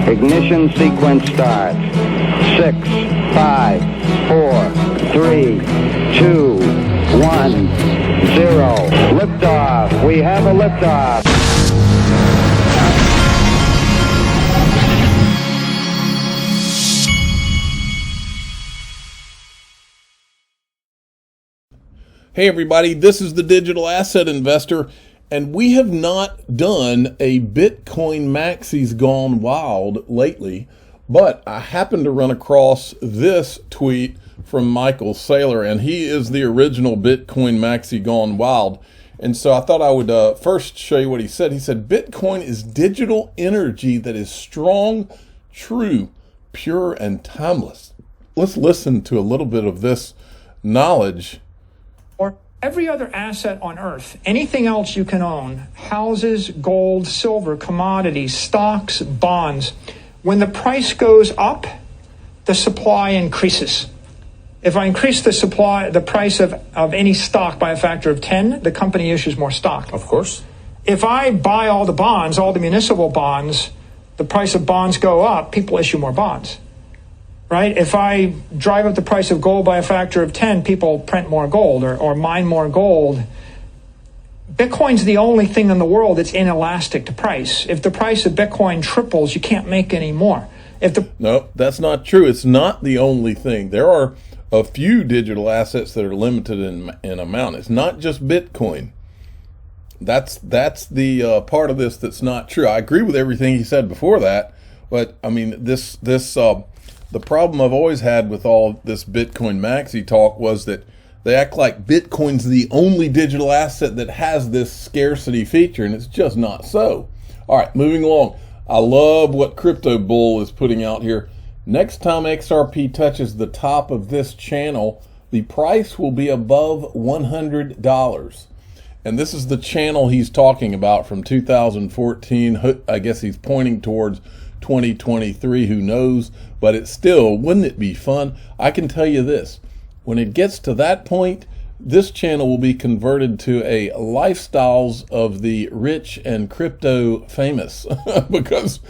Ignition sequence starts. 6, 5, 4, 3, 2, 1, 0. Liftoff. We have a liftoff. Hey everybody, this is the Digital Asset Investor, and we have not done a Bitcoin Maxis Gone Wild lately, but I happened to run across this tweet from Michael Saylor, and he is the original Bitcoin Maxi Gone Wild. And so I thought I would first show you what he said. He said, Bitcoin is digital energy that is strong, true, pure, and timeless. Let's listen to a little bit of this knowledge. Or every other asset on earth, anything else you can own, houses, gold, silver, commodities, stocks, bonds, when the price goes up, the supply increases. If I increase the supply, the price of any stock by a factor of 10, the company issues more stock. Of course. If I buy all the bonds, all the municipal bonds, the price of bonds go up, people issue more bonds. Right? If I drive up the price of gold by a factor of 10, people print more gold or mine more gold. Bitcoin's the only thing in the world that's inelastic to price. If the price of Bitcoin triples, you can't make any more. No, that's not true. It's not the only thing. There are a few digital assets that are limited in amount. It's not just Bitcoin. That's the part of this that's not true. I agree with everything he said before that, but I mean the problem I've always had with all this Bitcoin Maxi talk was that they act like Bitcoin's the only digital asset that has this scarcity feature, and it's just not so. All right, moving along. I love what Crypto Bull is putting out here. Next time XRP touches the top of this channel, the price will be above $100. And this is the channel he's talking about from 2014. I guess he's pointing towards 2023, who knows, but it's still, wouldn't it be fun? I can tell you this, when it gets to that point, this channel will be converted to a lifestyles of the rich and crypto famous because,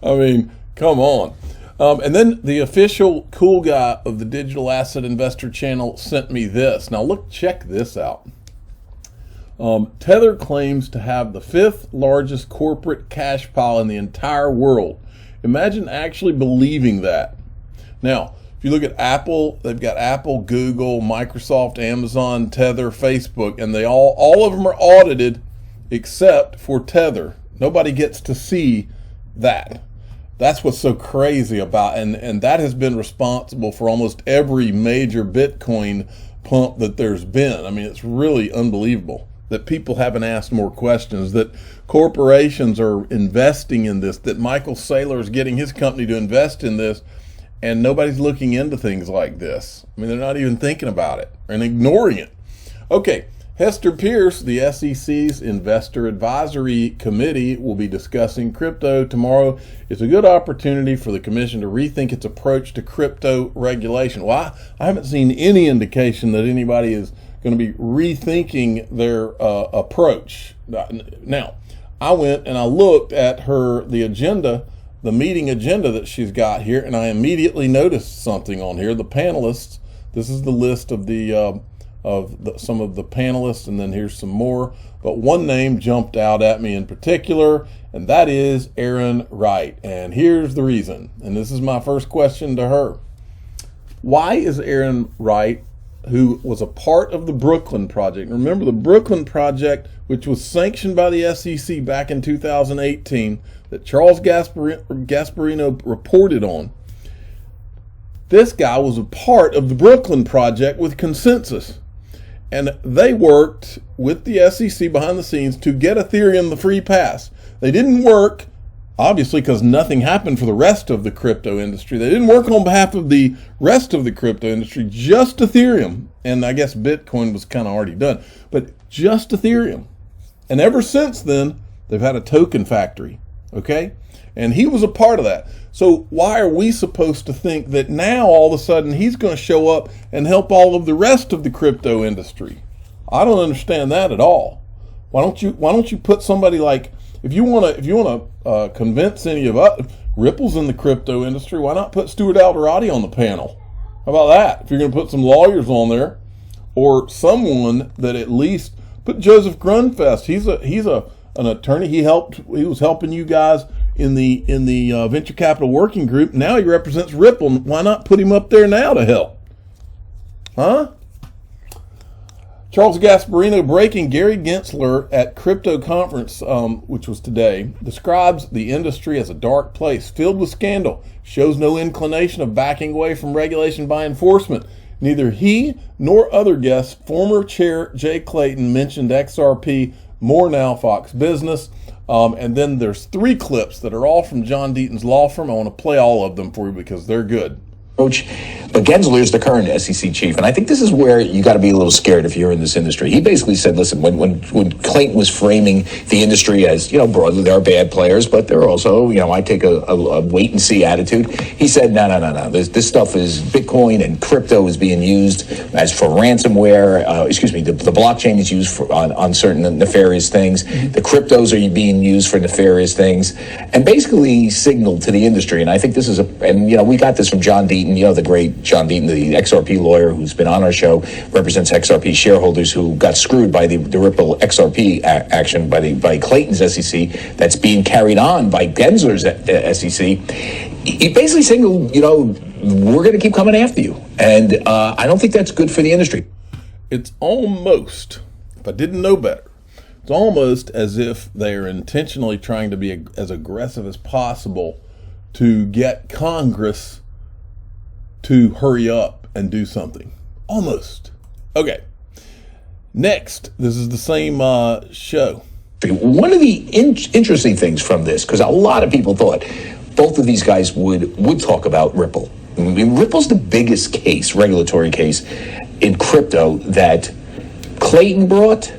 I mean, come on. And then the official cool guy of the Digital Asset Investor channel sent me this. Now look, check this out. Tether claims to have the 5th largest corporate cash pile in the entire world. Imagine actually believing that. Now, if you look at Apple, they've got Apple, Google, Microsoft, Amazon, Tether, Facebook, and they all of them are audited except for Tether. Nobody gets to see that. That's what's so crazy about, and that has been responsible for almost every major Bitcoin pump that there's been. I mean, it's really unbelievable that people haven't asked more questions, that corporations are investing in this, that Michael Saylor is getting his company to invest in this, and nobody's looking into things like this. I mean, they're not even thinking about it and ignoring it. Okay, Hester Pierce, the SEC's Investor Advisory Committee, will be discussing crypto tomorrow. It's a good opportunity for the commission to rethink its approach to crypto regulation. Well, I haven't seen any indication that anybody is going to be rethinking their approach. Now, I went and I looked at the agenda, the meeting agenda that she's got here, and I immediately noticed something on here. The panelists, this is the list of some of the panelists, and then here's some more. But one name jumped out at me in particular, and that is Erin Wright. And here's the reason, and this is my first question to her. Why is Erin Wright, who was a part of the Brooklyn Project. Remember the Brooklyn Project, which was sanctioned by the SEC back in 2018, that Charles Gasparino reported on. This guy was a part of the Brooklyn Project with Consensus. And they worked with the SEC behind the scenes to get Ethereum the free pass. They didn't work, obviously, because nothing happened for the rest of the crypto industry. They didn't work on behalf of the rest of the crypto industry, just Ethereum. And I guess Bitcoin was kind of already done, but just Ethereum. And ever since then, they've had a token factory, okay? And he was a part of that. So why are we supposed to think that now all of a sudden he's going to show up and help all of the rest of the crypto industry? I don't understand that at all. Why don't you put somebody like if you want to convince any of us, Ripple's in the crypto industry, why not put Stuart Alderati on the panel? How about that? If you're going to put some lawyers on there, or someone that at least put Joseph Grunfest. He's an attorney. He was helping you guys in the venture capital working group. Now he represents Ripple. Why not put him up there now to help? Huh? Charles Gasparino breaking. Gary Gensler at crypto conference, which was today, describes the industry as a dark place filled with scandal. Shows no inclination of backing away from regulation by enforcement. Neither he nor other guests, former chair Jay Clayton mentioned XRP, more now Fox Business. And then there's 3 clips that are all from John Deaton's law firm. I want to play all of them for you because they're good. Coach, but Gensler is the current SEC chief, and I think this is where you got to be a little scared if you're in this industry. He basically said, listen, when Clayton was framing the industry as, broadly there are bad players, but there are also, I take a wait and see attitude. He said, no. This stuff is Bitcoin and crypto is being used as for ransomware. The blockchain is used on certain nefarious things. The cryptos are being used for nefarious things, and basically signaled to the industry. And I think this is we got this from John Deaton. The great John Deaton, the XRP lawyer who's been on our show, represents XRP shareholders who got screwed by the Ripple XRP action by Clayton's SEC that's being carried on by Gensler's SEC. He basically signaled, we're going to keep coming after you. And I don't think that's good for the industry. It's almost, if I didn't know better, it's almost as if they're intentionally trying to be as aggressive as possible to get Congress to hurry up and do something. Almost. Okay. Next, this is the same show. One of the interesting things from this, because a lot of people thought both of these guys would talk about Ripple. I mean, Ripple's the biggest regulatory case in crypto that Clayton brought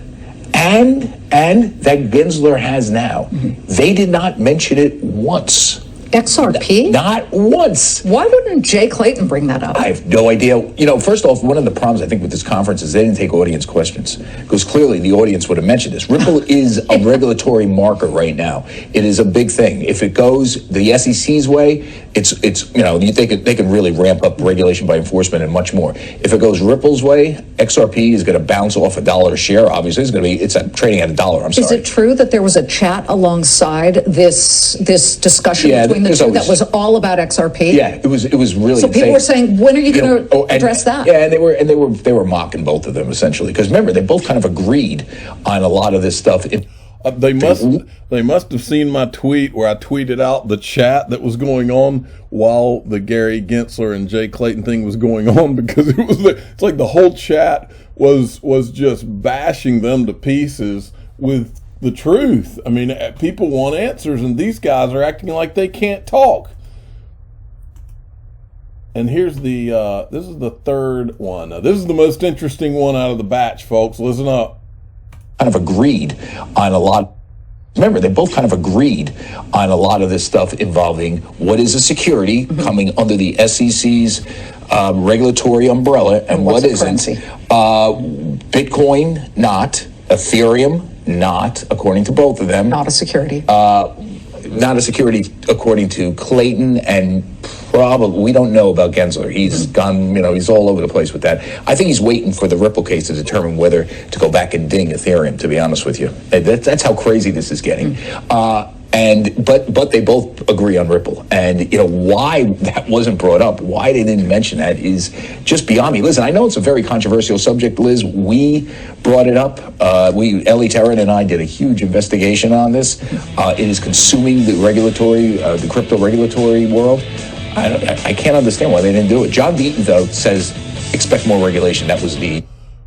and that Gensler has now. They did not mention it once. XRP? Not once. Why wouldn't Jay Clayton bring that up? I have no idea. First off, one of the problems I think with this conference is they didn't take audience questions, because clearly the audience would have mentioned this. Ripple is a regulatory marker right now. It is a big thing. If it goes the SEC's way, they can really ramp up regulation by enforcement and much more. If it goes Ripple's way, XRP is going to bounce off $1 a share. Obviously, it's trading at $1. I'm sorry. Is it true that there was a chat alongside this discussion between the two that was all about XRP? Yeah, it was really. So people were saying, when are you going to address that? Yeah, and they were mocking both of them essentially, because remember they both kind of agreed on a lot of this stuff. They must have seen my tweet where I tweeted out the chat that was going on while the Gary Gensler and Jay Clayton thing was going on, because it's like the whole chat was just bashing them to pieces with the truth. I mean, people want answers, and these guys are acting like they can't talk. And here's this is the third one. Now, this is the most interesting one out of the batch, folks. Listen up. Kind of agreed on a lot. Remember, they both kind of agreed on a lot of this stuff involving what is a security coming under the SEC's regulatory umbrella and what isn't. Bitcoin, not. Ethereum, not, according to both of them. Not a security. Not a security, according to Clayton, and probably, we don't know about Gensler. He's gone, he's all over the place with that. I think he's waiting for the Ripple case to determine whether to go back and ding Ethereum, to be honest with you. That's how crazy this is getting. But they both agree on Ripple, and why that wasn't brought up, why they didn't mention that, is just beyond me. Listen, I know it's a very controversial subject, Liz. We brought it up. Ellie Terran and I did a huge investigation on this. It is consuming the crypto regulatory world. I can't understand why they didn't do it. John Deaton, though, says expect more regulation. That was the.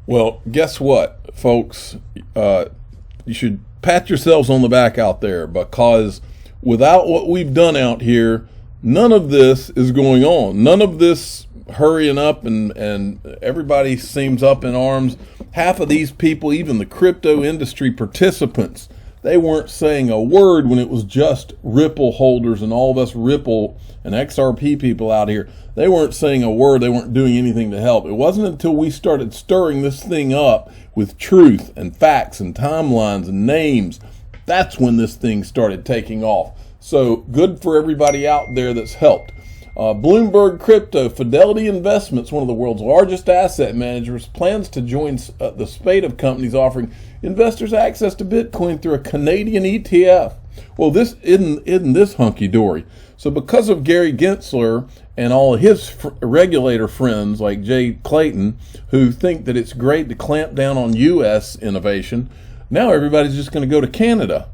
Well, guess what, folks? You should pat yourselves on the back out there, because without what we've done out here, none of this is going on. None of this hurrying up and everybody seems up in arms. Half of these people, even the crypto industry participants, they weren't saying a word when it was just Ripple holders and all of us Ripple and XRP people out here. They weren't saying a word. They weren't doing anything to help. It wasn't until we started stirring this thing up with truth and facts and timelines and names That's when this thing started taking off. So good for everybody out there that's helped. Bloomberg Crypto, Fidelity Investments, one of the world's largest asset managers, plans to join the spate of companies offering investors access to Bitcoin through a Canadian ETF. Well, this isn't this hunky-dory. So because of Gary Gensler and all of his regulator friends like Jay Clayton, who think that it's great to clamp down on U.S. innovation, now everybody's just going to go to Canada.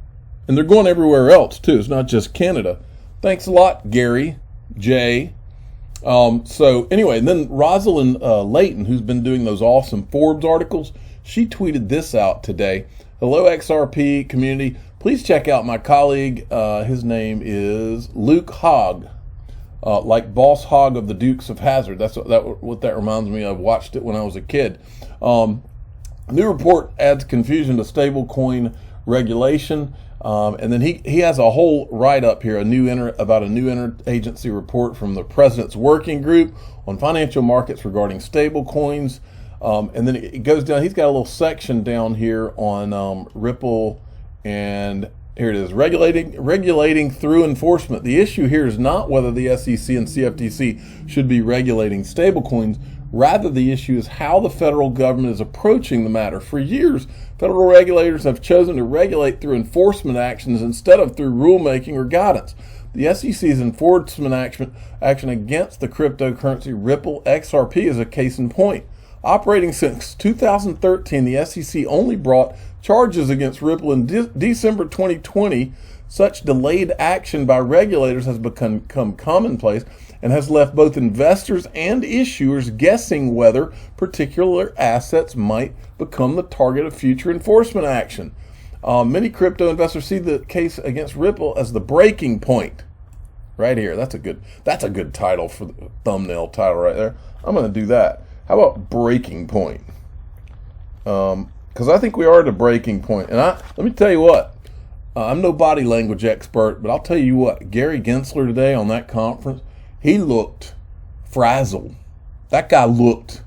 And they're going everywhere else, too. It's not just Canada. Thanks a lot, Gary, Jay. So anyway, and then Rosalind Layton, who's been doing those awesome Forbes articles, she tweeted this out today. Hello, XRP community. Please check out my colleague. His name is Luke Hogg, like Boss Hogg of the Dukes of Hazzard. That's what that reminds me of. Watched it when I was a kid. New report adds confusion to stablecoin regulation. And then he has a whole write-up here, about a new interagency report from the President's Working Group on financial markets regarding stable coins. And then it goes down. He's got a little section down here on Ripple, and here it is, regulating through enforcement. The issue here is not whether the SEC and CFTC should be regulating stablecoins. Rather, the issue is how the federal government is approaching the matter. For years, federal regulators have chosen to regulate through enforcement actions instead of through rulemaking or guidance. The SEC's enforcement action against the cryptocurrency Ripple XRP is a case in point. Operating since 2013, the SEC only brought charges against Ripple in December 2020. Such delayed action by regulators has become commonplace and has left both investors and issuers guessing whether particular assets might become the target of future enforcement action. Many crypto investors see the case against Ripple as the breaking point. Right here, that's a good title for the thumbnail title right there. I'm going to do that. How about breaking point? Because I think we are at a breaking point. And let me tell you what, I'm no body language expert, but I'll tell you what, Gary Gensler today on that conference, he looked frazzled. That guy looked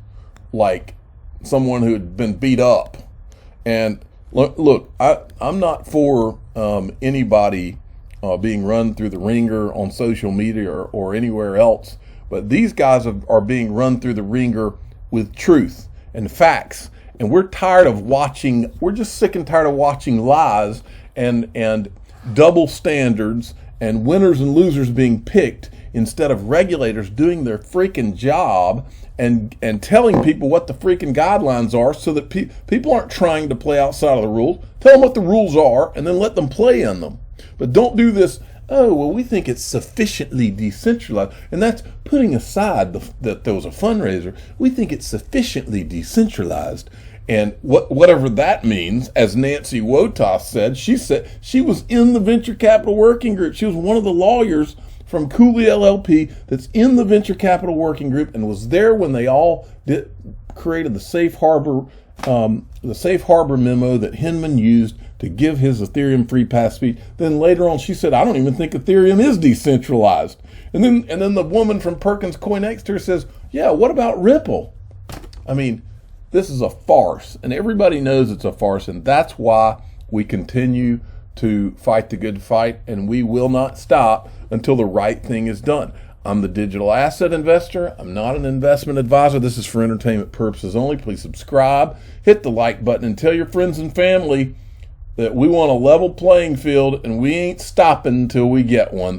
like someone who had been beat up. And look, I'm not for anybody being run through the ringer on social media or anywhere else, but these guys are being run through the ringer with truth and facts. And we're just sick and tired of watching lies and double standards and winners and losers being picked instead of regulators doing their freaking job and telling people what the freaking guidelines are so that people aren't trying to play outside of the rules. Tell them what the rules are and then let them play in them. But don't do this, oh, well, we think it's sufficiently decentralized. And that's putting aside that there was a fundraiser. We think it's sufficiently decentralized. And whatever that means, as Nancy Wotas said she was in the Venture Capital Working Group. She was one of the lawyers from Cooley LLP that's in the Venture Capital Working Group and was there when they all created the safe harbor memo that Hinman used to give his Ethereum free pass speech. Then later on, she said, "I don't even think Ethereum is decentralized." And then the woman from Perkins Coin next to her says, "Yeah, what about Ripple?" I mean, this is a farce, and everybody knows it's a farce, and that's why we continue to fight the good fight, and we will not stop until the right thing is done. I'm the digital asset investor. I'm not an investment advisor. This is for entertainment purposes only. Please subscribe, hit the like button, and tell your friends and family that we want a level playing field, and we ain't stopping until we get one.